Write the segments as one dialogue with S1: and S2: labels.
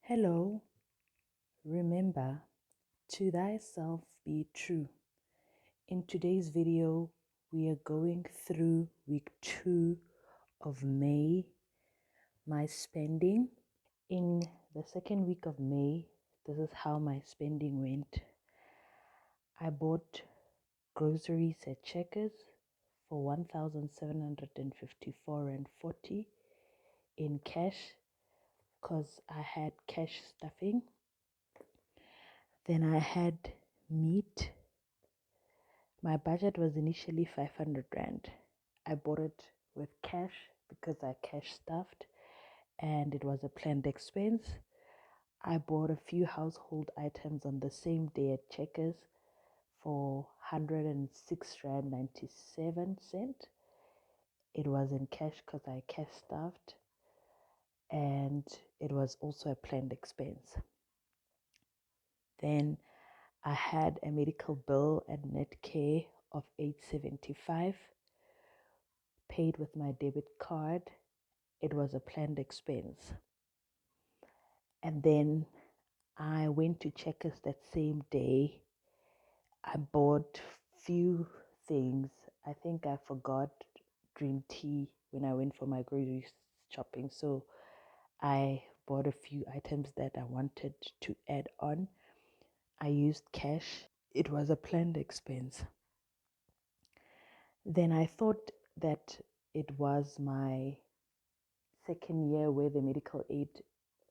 S1: Hello, remember to thyself be true. In today's video, we are going through week 2 of May, my spending. In the second week of May, this is how my spending went. I bought groceries at Checkers for 1,754.40 in cash because I had cash stuffing. Then I had meat. My budget was initially 500 Rand. I bought it with cash because I cash stuffed and it was a planned expense. I bought a few household items on the same day at Checkers for 106 Rand 97 cent. It was in cash because I cash stuffed and it was also a planned expense. Then I had a medical bill at Netcare of 875, paid with my debit card. It was a planned expense. And then I went to Checkers that same day. I bought few things. I think I forgot green tea when I went for my grocery shopping. So I bought a few items that I wanted to add on. I used cash. It was a planned expense. Then I thought that it was my second year where the medical aid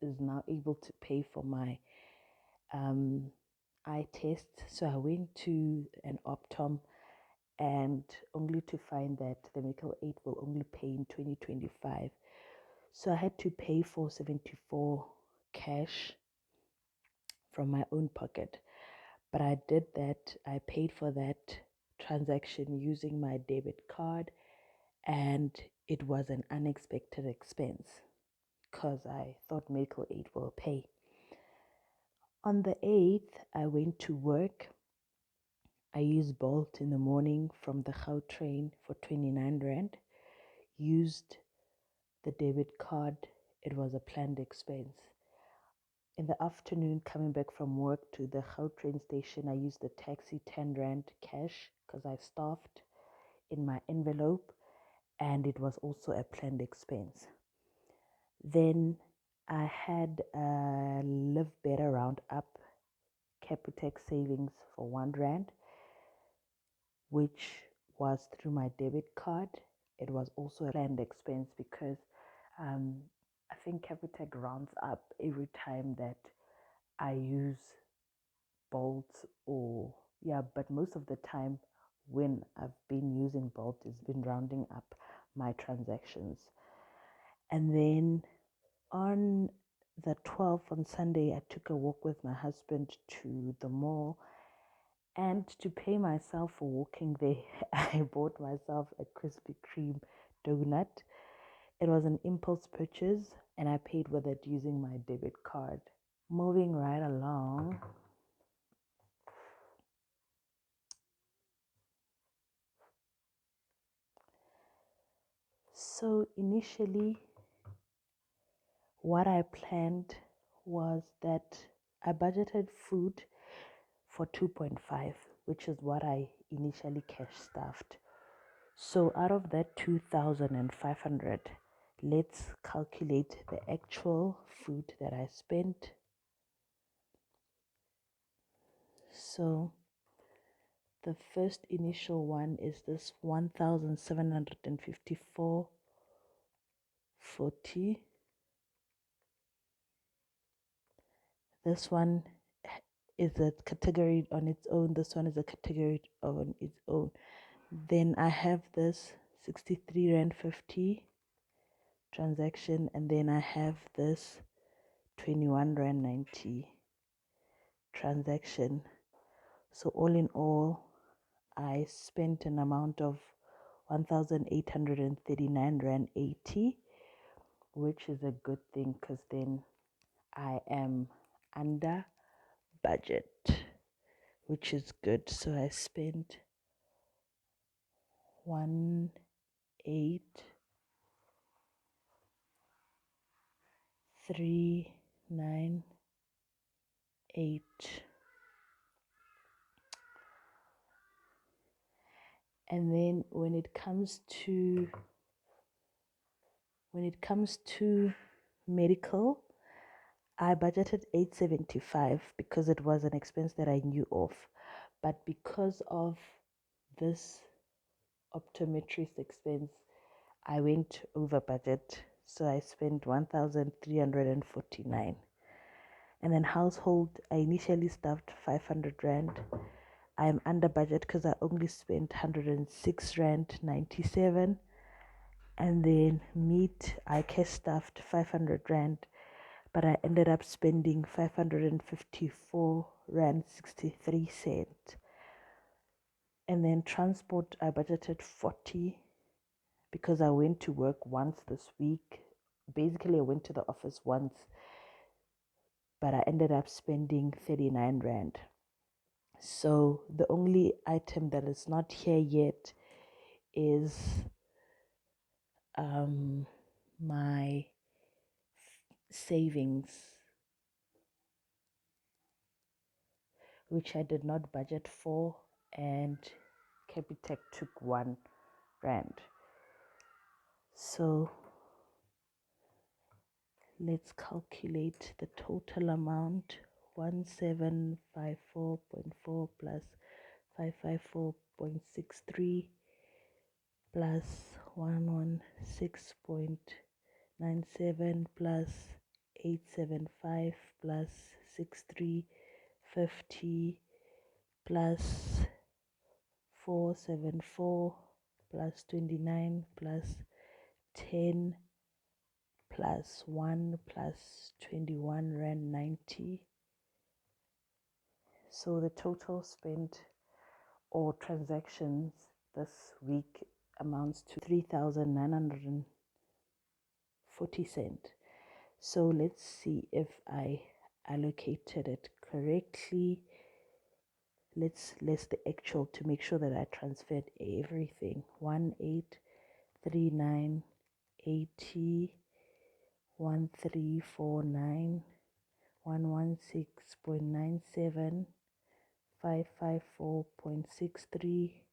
S1: is now able to pay for my eye test. So I went to an Optom and only to find that the medical aid will only pay in 2025. So I had to pay for 74 cash from my own pocket. But I did that. I paid for that transaction using my debit card, and it was an unexpected expense because I thought medical aid will pay. On the 8th, I went to work. I used Bolt in the morning from the Gautrain for 29 Rand. Used the debit card. It was a planned expense. In the afternoon, coming back from work to the Gautrain station, I used the taxi 10 Rand cash because I staffed in my envelope, and it was also a planned expense. Then I had a Live Better Roundup Capitec savings for 1 Rand, which was through my debit card. It was also a planned expense because I think Capitec rounds up every time that I use Bolt but most of the time when I've been using Bolt, it's been rounding up my transactions. And then on the 12th, on Sunday, I took a walk with my husband to the mall. And to pay myself for walking there, I bought myself a Krispy Kreme donut. It was an impulse purchase, and I paid with it using my debit card. Moving right along. So initially, what I planned was that I budgeted food for 2.5, which is what I initially cash stuffed. So out of that 2,500, let's calculate the actual food that I spent. So the first initial one is this 1,754.40. This one is a category on its own. This one is a category on its own. Then I have this 63 Rand 50 transaction, and then I have this 21 Rand 90 transaction. So all in all, I spent an amount of 1,839 Rand 80, which is a good thing because then I am under budget, which is good. So I spent 1,839 9, 8. And then when it comes to medical, I budgeted 875 because it was an expense that I knew of. But because of this optometrist expense, I went over budget. So I spent 1,349. And then household, I initially stuffed 500 Rand. I am under budget because I only spent 106 Rand 97. And then meat, I cash stuffed 500 Rand, but I ended up spending 554 Rand 63 cent. And then transport, I budgeted 40 because I went to work once this week. Basically, I went to the office once, but I ended up spending 39 Rand. So the only item that is not here yet is my savings, which I did not budget for, and Capitec took 1 Rand. So let's calculate the total amount. 1754.4 plus 554.63 plus 116.97 plus 875 plus 6350 plus 474 plus 29 plus 10 plus 1 plus 21 Rand 90. So the total spent or transactions this week amounts to 3,940 cents. So let's see if I allocated it correctly. Let's list the actual to make sure that I transferred everything. 183980 1349 116.97 554.63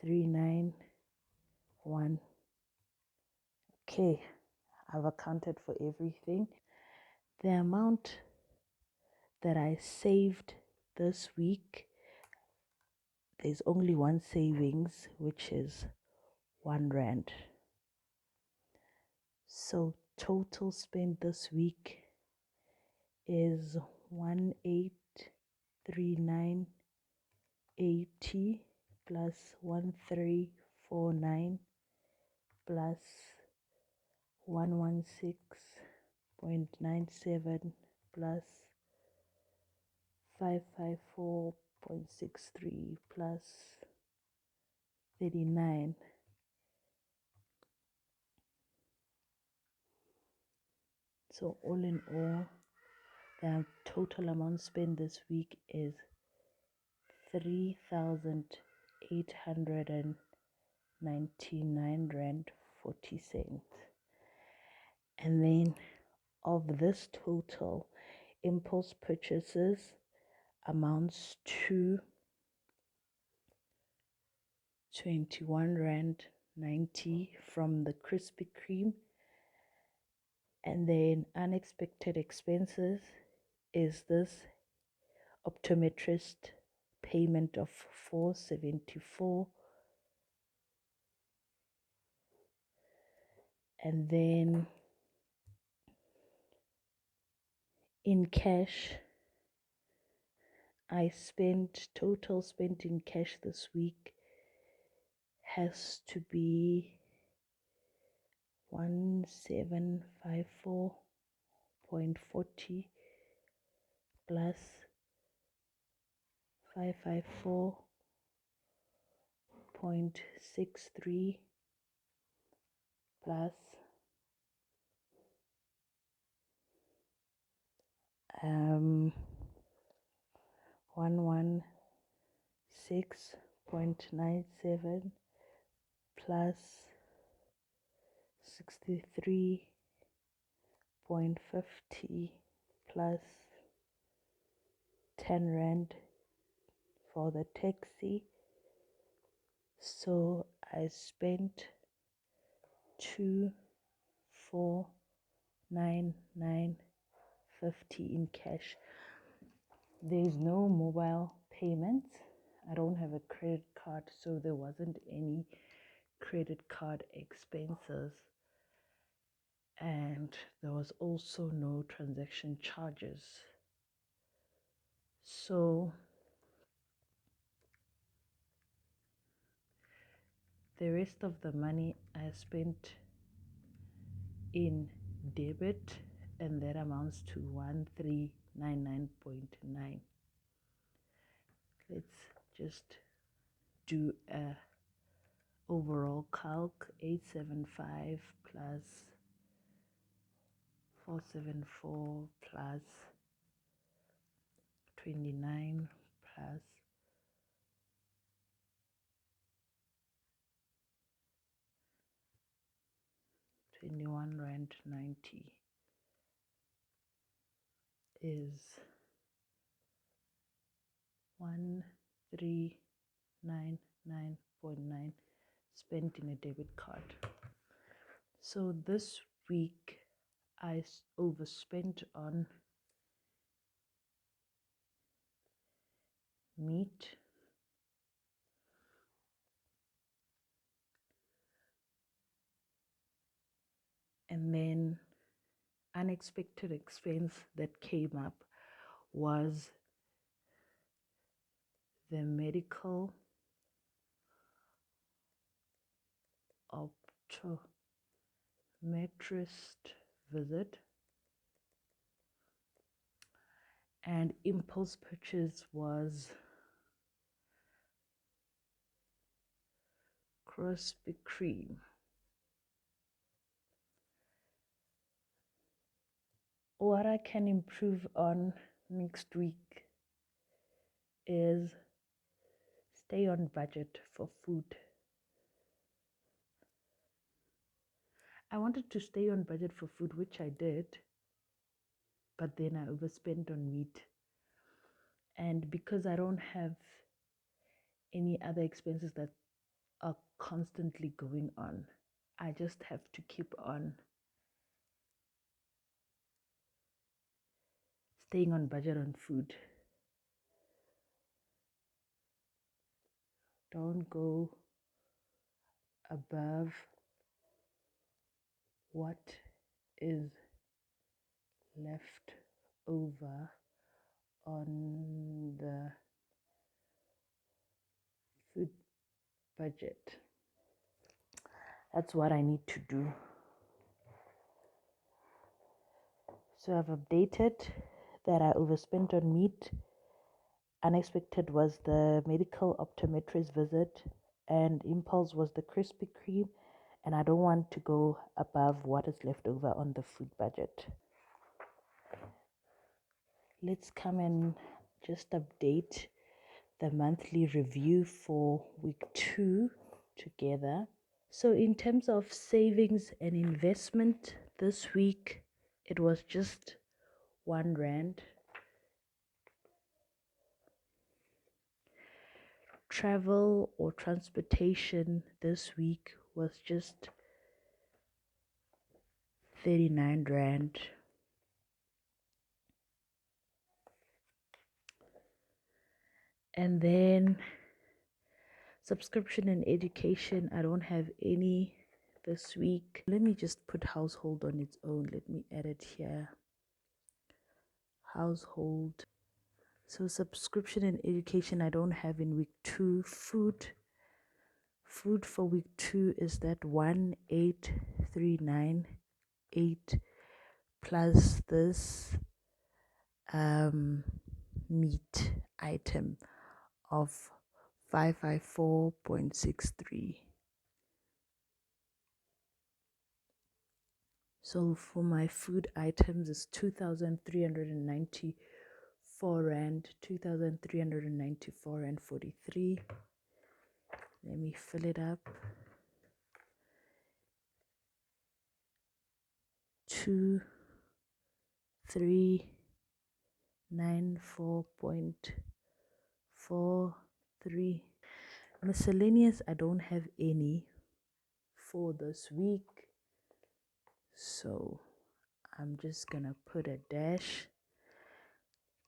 S1: 391. Okay, I've accounted for everything. The amount that I saved this week, there's only one savings, which is 1 Rand. So total spent this week is 183980 plus 1349 plus 116.97 plus 554.63 plus 39. So all in all, the total amount spent this week is 3,899 Rand 40 cents. And then of this total, impulse purchases amounts to 21 Rand 90 from the Krispy Kreme. And then unexpected expenses is this optometrist payment of 474. And then in cash, total spent in cash this week has to be 1754.40 plus 554.63 plus 116.97 plus 63.50 plus 10 rand for the taxi. So I spent 2,499.50 in cash. There's no mobile payments. I don't have a credit card, so there wasn't any credit card expenses, and there was also no transaction charges. So the rest of the money I spent in debit, and that amounts to 1399.9. Let's just do a overall calc. 875 plus 474 plus 29 plus 21 rand 90 is 1399.9 spent in a debit card. So this week I overspent on meat, and then unexpected expense that came up was the medical optometrist visit, and impulse purchase was Krispy Kreme. What I can improve on next week is stay on budget for food. I wanted to stay on budget for food, which I did, but then I overspent on meat. And because I don't have any other expenses that are constantly going on, I just have to keep on staying on budget on food. Don't go above what is left over on the food budget. That's what I need to do. So I've updated that I overspent on meat. Unexpected was the medical optometrist visit, and impulse was the Krispy Kreme, and I don't want to go above what is left over on the food budget. Let's come and just update the monthly review for week 2 together. So in terms of savings and investment, this week it was just 1 rand. Travel or transportation this week was just 39 rand. And then subscription and education, I don't have any this week. Let me just put household on its own. Let me add it here. Household. So subscription and education I don't have in week 2. Food for week 2 is that 1839.8 plus this meat item of 554.63. So for my food items is 2,394 rand, 2,394 and 43. Let me fill it up. 2, 3, 94.43. Miscellaneous, I don't have any for this week, so I'm just gonna put a dash.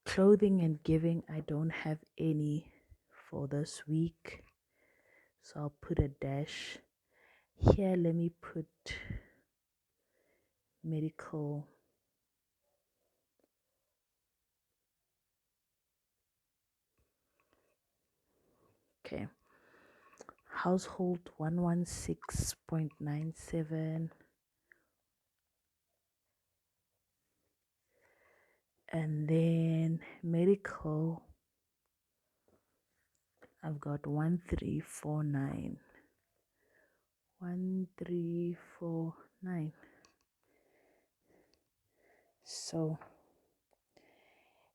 S1: Clothing and giving, I don't have any for this week, so I'll put a dash here. Let me put medical. Okay. Household 116.97, and then medical I've got 1349. So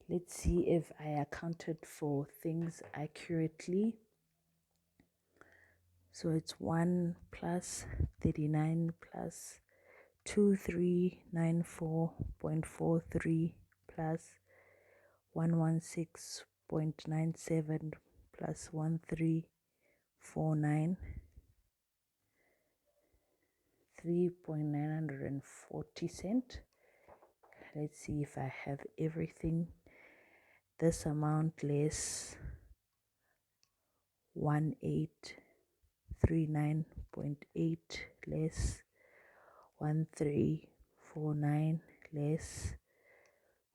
S1: let's see if I accounted for things accurately. So it's 1 plus 39 plus 2394.43 plus 116.97 plus 1349, 3.940 cents. Let's see if I have everything. This amount less 1839.8 less 1349 less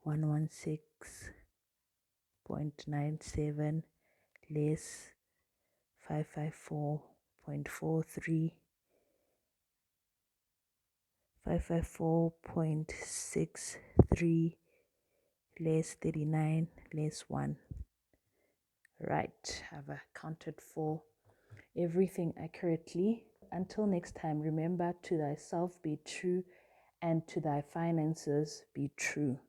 S1: 116.97 less 554.43, 554.63 less 39 less 1. Right, I've accounted for everything accurately. Until next time, remember, to thyself be true and to thy finances be true.